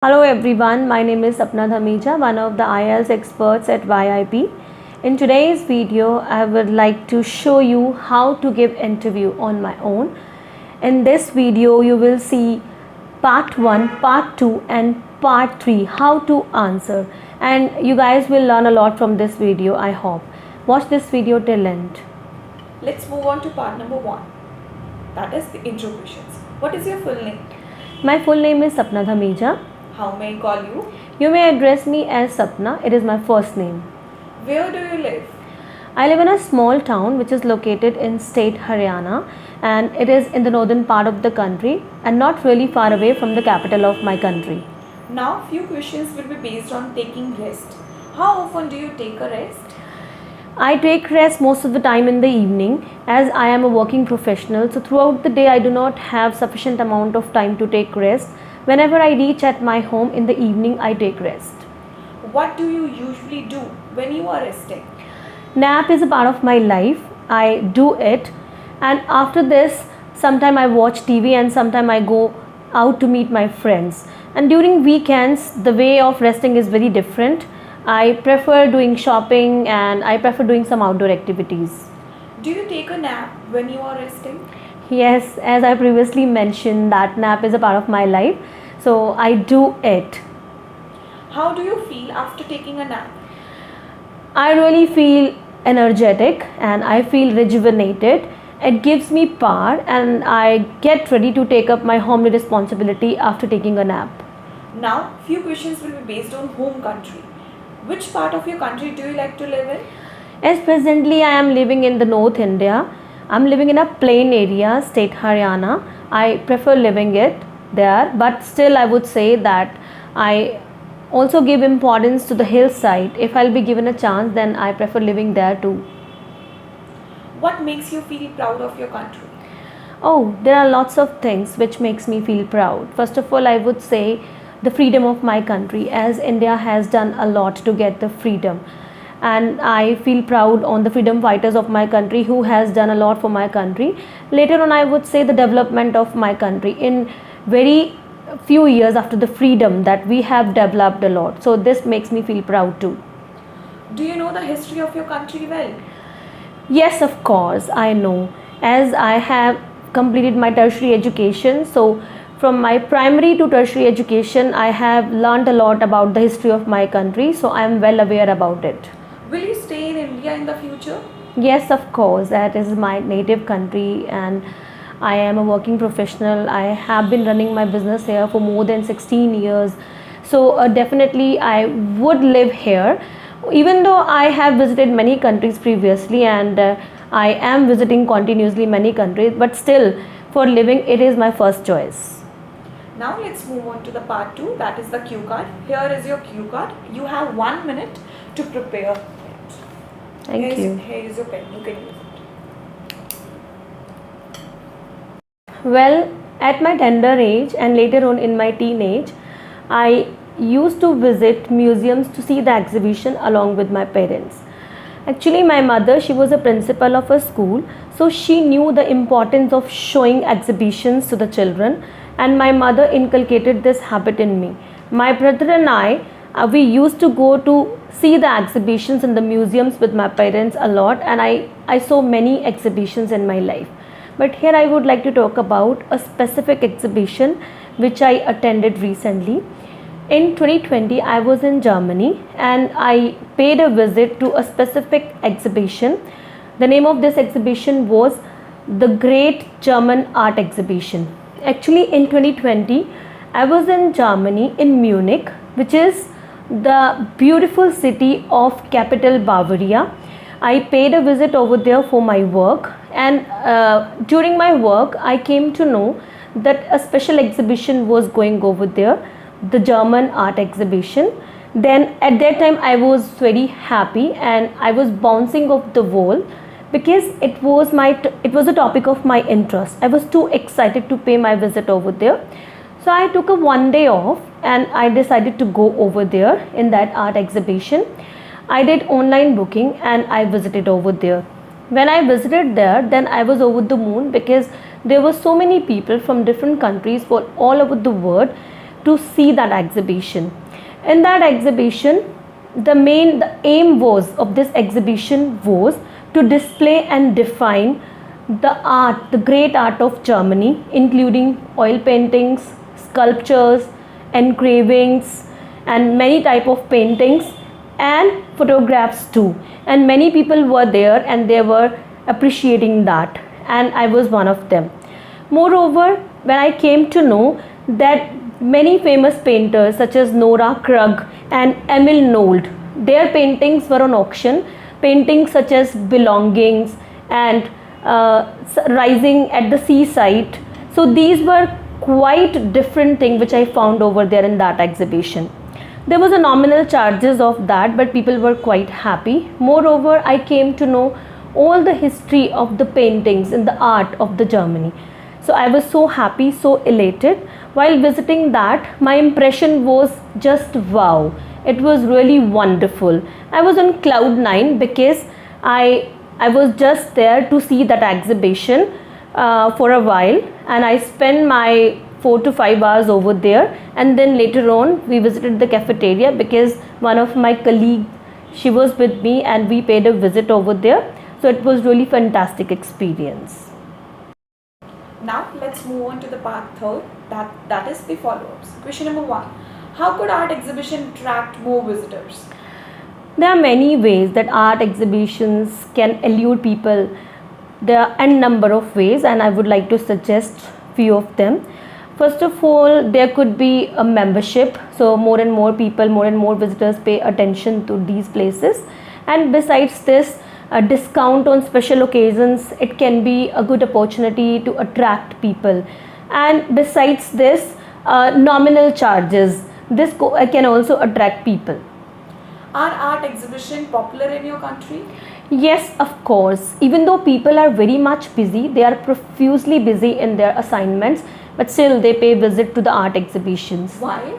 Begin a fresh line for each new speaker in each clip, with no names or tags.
Hello everyone, my name is Sapna Dhamija, one of the IELTS experts at YIP. In today's video, I would like to show you how to give interview on my own. In this video, you will see part 1, part 2 and part 3, how to answer. And you guys will learn a lot from this video, I hope. Watch this video till end.
Let's move on to part number 1. That is the intro questions. What is your full name?
My full name is Sapna Dhamija.
How may I call you?
You may address me as Sapna. It is my first name.
Where do you live?
I live in a small town which is located in state Haryana, and it is in the northern part of the country and not really far away from the capital of my country.
Now few questions will be based on taking rest. How often do you take a rest?
I take rest most of the time in the evening as I am a working professional, so throughout the day I do not have sufficient amount of time to take rest. Whenever I reach at my home in the evening, I take rest.
What do you usually do when you are resting?
Nap is a part of my life. I do it, and after this sometime I watch TV and sometime I go out to meet my friends. And during weekends the way of resting is very different. I prefer doing shopping and I prefer doing some outdoor activities.
Do you take a nap when you are resting?
Yes, as I previously mentioned that nap is a part of my life, so I do it.
How do you feel after taking a nap?
I really feel energetic and I feel rejuvenated. It gives me power and I get ready to take up my homely responsibility after taking a nap.
Now few questions will be based on home country. Which part of your country do you like to live in?
As presently I am living in the North India. I'm living in a plain area, state Haryana. I prefer living it there, but still I would say that I also give importance to the hillside. If I'll be given a chance, then I prefer living there too.
What makes you feel proud of your country?
Oh, there are lots of things which makes me feel proud. First of all, I would say the freedom of my country, as India has done a lot to get the freedom. And I feel proud on the freedom fighters of my country who has done a lot for my country. Later on, I would say the development of my country in very few years after the freedom that we have developed a lot. So this makes me feel proud too.
Do you know the history of your country well?
Yes, of course, I know. As I have completed my tertiary education, so from my primary to tertiary education, I have learned a lot about the history of my country, so I am well aware about it.
Will you stay in India in the future?
Yes, of course, that is my native country and I am a working professional. I have been running my business here for more than 16 years. So definitely I would live here. Even though I have visited many countries previously and I am visiting continuously many countries, but still for living it is my first choice.
Now let's move on to the part 2, that is the cue card. Here is your cue card. You have 1 minute to prepare it.
Thank you.
Here is your pen. You can use it.
Well, at my tender age and later on in my teenage, I used to visit museums to see the exhibition along with my parents. Actually, my mother, she was a principal of a school, so she knew the importance of showing exhibitions to the children, and my mother inculcated this habit in me. My brother and I, we used to go to see the exhibitions in the museums with my parents a lot, and I saw many exhibitions in my life. But here I would like to talk about a specific exhibition which I attended recently. In 2020, I was in Germany and I paid a visit to a specific exhibition. The name of this exhibition was the Great German Art Exhibition. Actually, in 2020, I was in Germany, in Munich, which is the beautiful city of capital Bavaria. I paid a visit over there for my work, and during my work I came to know that a special exhibition was going over there, the German art exhibition. Then at that time I was very happy and I was bouncing off the wall because it was a topic of my interest. I was too excited to pay my visit over there. So I took a 1 day off and I decided to go over there in that art exhibition. I did online booking and I visited over there. When I visited there, then I was over the moon because there were so many people from different countries for all over the world to see that exhibition. In that exhibition, the aim was of this exhibition was to display and define the great art of Germany, including oil paintings, sculptures, engravings, and many type of paintings and photographs too. And many people were there and they were appreciating that, and I was one of them. Moreover, when I came to know that many famous painters such as Nora Krug and Emil Nold, their paintings were on auction. Paintings such as Belongings and Rising at the Seaside. So these were quite different thing which I found over there in that exhibition. There was a nominal charges of that, but people were quite happy. Moreover, I came to know all the history of the paintings and the art of the Germany. So I was so happy, so elated. While visiting that, my impression was just wow. It was really wonderful. I was on cloud 9 because I was just there to see that exhibition for a while, and I spent my 4 to 5 hours over there, and then later on we visited the cafeteria because one of my colleagues, she was with me, and we paid a visit over there. So it was really fantastic experience.
Now let's move on to the part third, that is the follow-ups. Question number 1. How could art exhibition attract more visitors?
There are many ways that art exhibitions can elude people. There are n number of ways, and I would like to suggest few of them. First of all, there could be a membership, so more and more people, more and more visitors pay attention to these places. And besides this, a discount on special occasions, it can be a good opportunity to attract people. And besides this, nominal charges, this can also attract people.
Are art exhibition popular in your country?
Yes, of course. Even though people are very much busy, they are profusely busy in their assignments, but still they pay visit to the art exhibitions.
Why?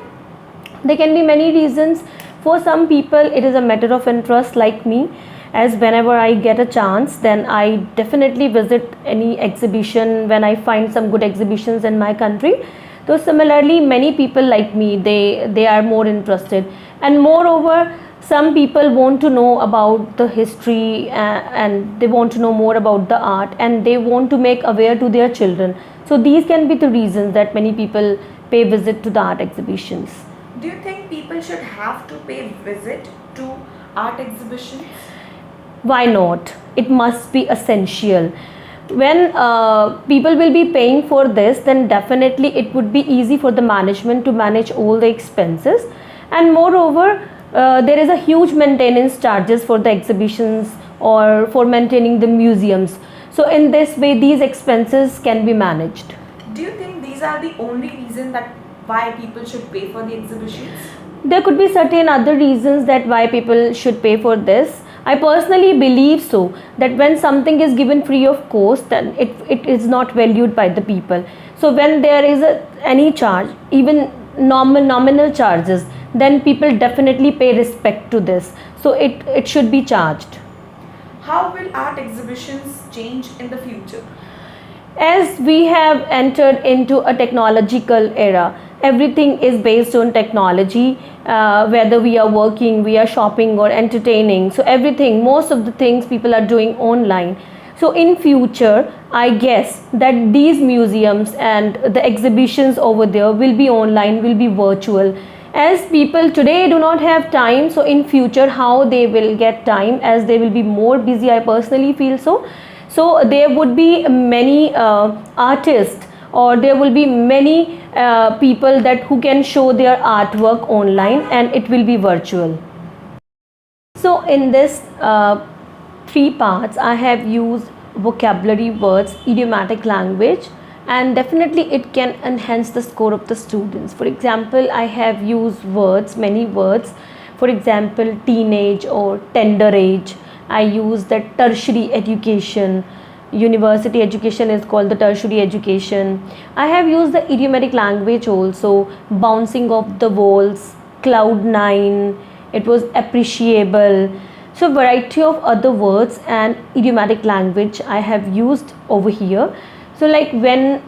There can be many reasons. For some people, it is a matter of interest, like me, as whenever I get a chance, then I definitely visit any exhibition when I find some good exhibitions in my country. So similarly, many people like me, they are more interested. And moreover, some people want to know about the history and they want to know more about the art, and they want to make aware to their children. So these can be the reasons that many people pay visit to the art exhibitions.
Do you think people should have to pay visit to art exhibitions?
Why not? It must be essential. When people will be paying for this, then definitely it would be easy for the management to manage all the expenses. And moreover, there is a huge maintenance charges for the exhibitions or for maintaining the museums. So in this way, these expenses can be managed.
Do you think these are the only reason that why people should pay for the exhibitions?
There could be certain other reasons that why people should pay for this. I personally believe so, that when something is given free of cost, then it is not valued by the people. So when there is any charge, even nominal charges, then people definitely pay respect to this. So it should be charged.
How will art exhibitions change in the future?
As we have entered into a technological era, everything is based on technology, whether we are working, we are shopping or entertaining. So everything, most of the things people are doing online. So in future, I guess that these museums and the exhibitions over there will be online, will be virtual. As people today do not have time, so in future how they will get time, as they will be more busy, I personally feel so. So there would be many artists, or there will be many people that who can show their artwork online, and it will be virtual. So in this 3 parts, I have used vocabulary words, idiomatic language, and definitely it can enhance the score of the students. For example, I have used words, many words. For example, teenage or tender age. I use the tertiary education. University education is called the tertiary education. I have used the idiomatic language also, bouncing off the walls, cloud 9, it was appreciable. So variety of other words and idiomatic language I have used over here. So like when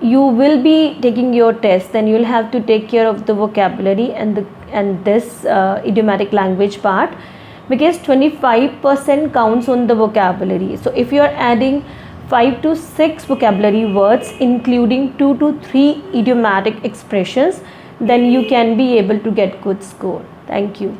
you will be taking your test, then you'll have to take care of the vocabulary and this idiomatic language part, because 25% counts on the vocabulary. So if you are adding 5 to 6 vocabulary words including 2 to 3 idiomatic expressions, then you can be able to get good score. Thank you.